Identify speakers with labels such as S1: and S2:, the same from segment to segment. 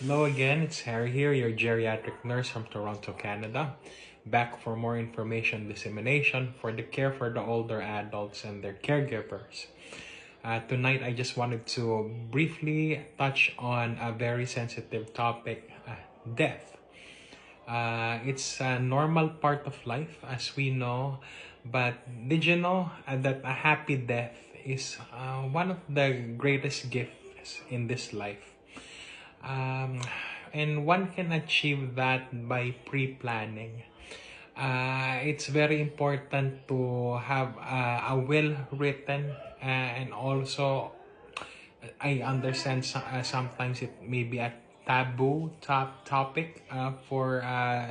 S1: Hello again, it's Harry here, your geriatric nurse from Toronto, Canada. Back for more information dissemination for the care for the older adults and their caregivers. Tonight, I just wanted to briefly touch on a very sensitive topic, death. It's a normal part of life, as we know, but did you know that a happy death is one of the greatest gifts in this life? Um, and one can achieve that by pre-planning. It's very important to have a will written, and also I understand sometimes it may be a taboo topic for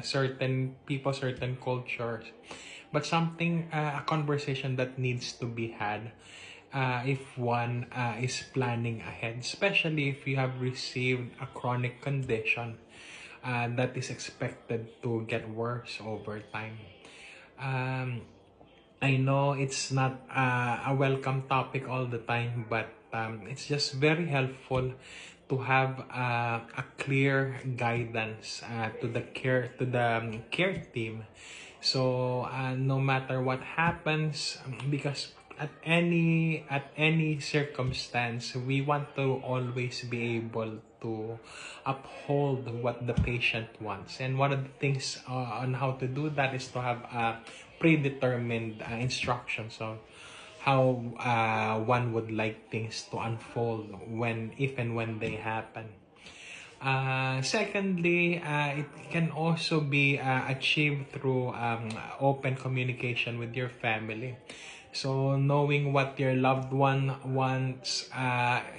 S1: certain people, certain cultures, but something, a conversation that needs to be had if one is planning ahead, especially if you have received a chronic condition that is expected to get worse over time. Um, I know it's not a welcome topic all the time, but it's just very helpful to have a clear guidance to the care team. So no matter what happens, because at any circumstance, we want to always be able to uphold what the patient wants. And one of the things on how to do that is to have predetermined instructions of how one would like things to unfold if and when they happen. Secondly, it can also be achieved through open communication with your family. So knowing what your loved one wants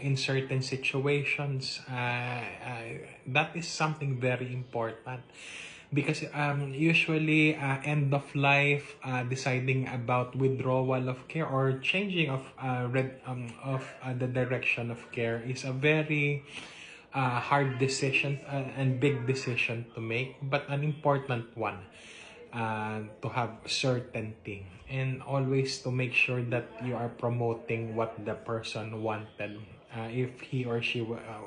S1: in certain situations, that is something very important. Because usually end of life, deciding about withdrawal of care or changing of the direction of care is a very hard decision and big decision to make, but an important one, to have certainty and always to make sure that you are promoting what the person wanted, if he or she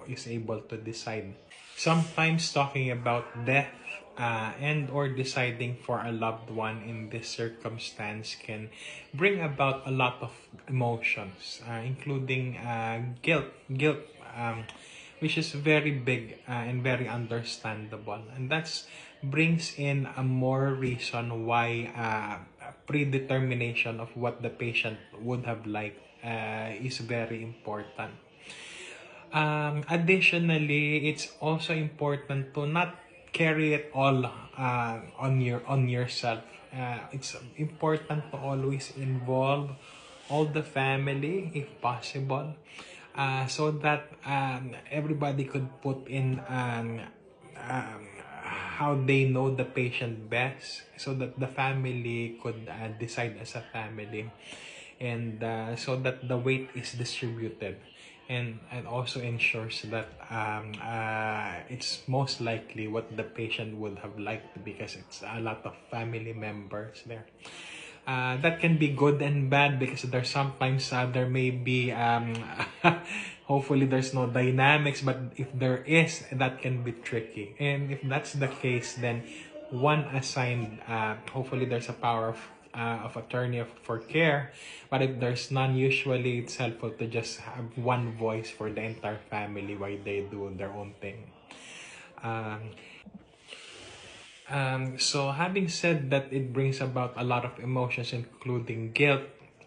S1: is able to decide. Sometimes talking about death and or deciding for a loved one in this circumstance can bring about a lot of emotions, including guilt, which is very big and very understandable. And that's brings in a more reason why predetermination of what the patient would have liked is very important. Additionally, it's also important to not carry it all on yourself. It's important to always involve all the family if possible, so that everybody could put in um, how they know the patient best, so that the family could decide as a family, and so that the weight is distributed, and also ensures that it's most likely what the patient would have liked, because it's a lot of family members there. That can be good and bad, because there's sometimes there may be hopefully there's no dynamics, but if there is, that can be tricky. And if that's the case, then one assigned, hopefully there's a power of attorney for care. But if there's none, usually it's helpful to just have one voice for the entire family while they do their own thing. um, so having said that, it brings about a lot of emotions, including guilt.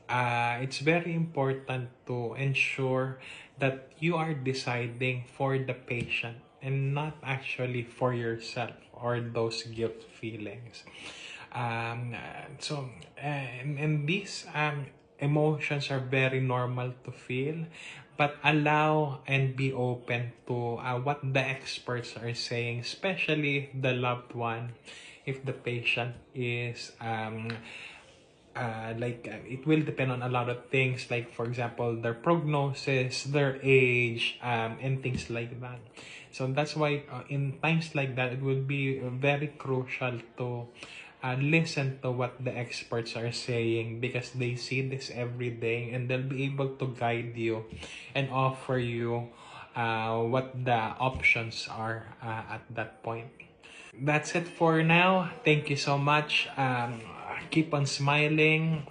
S1: It's very important to ensure that you are deciding for the patient and not actually for yourself or those guilt feelings. And these emotions are very normal to feel, but allow and be open to what the experts are saying, especially if the loved one, if the patient is it will depend on a lot of things, like for example their prognosis, their age, and things like that. So that's why in times like that, it will be very crucial to listen to what the experts are saying, because they see this every day and they'll be able to guide you and offer you what the options are at that point. That's it for now. Thank you so much. Keep on smiling.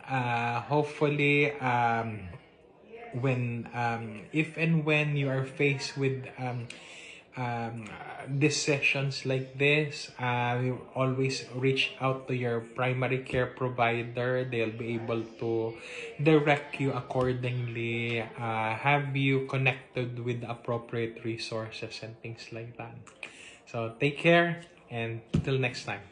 S1: Hopefully, when if and when you are faced with um, decisions like this, you always reach out to your primary care provider. They'll be able to direct you accordingly, have you connected with the appropriate resources and things like that. So take care and till next time.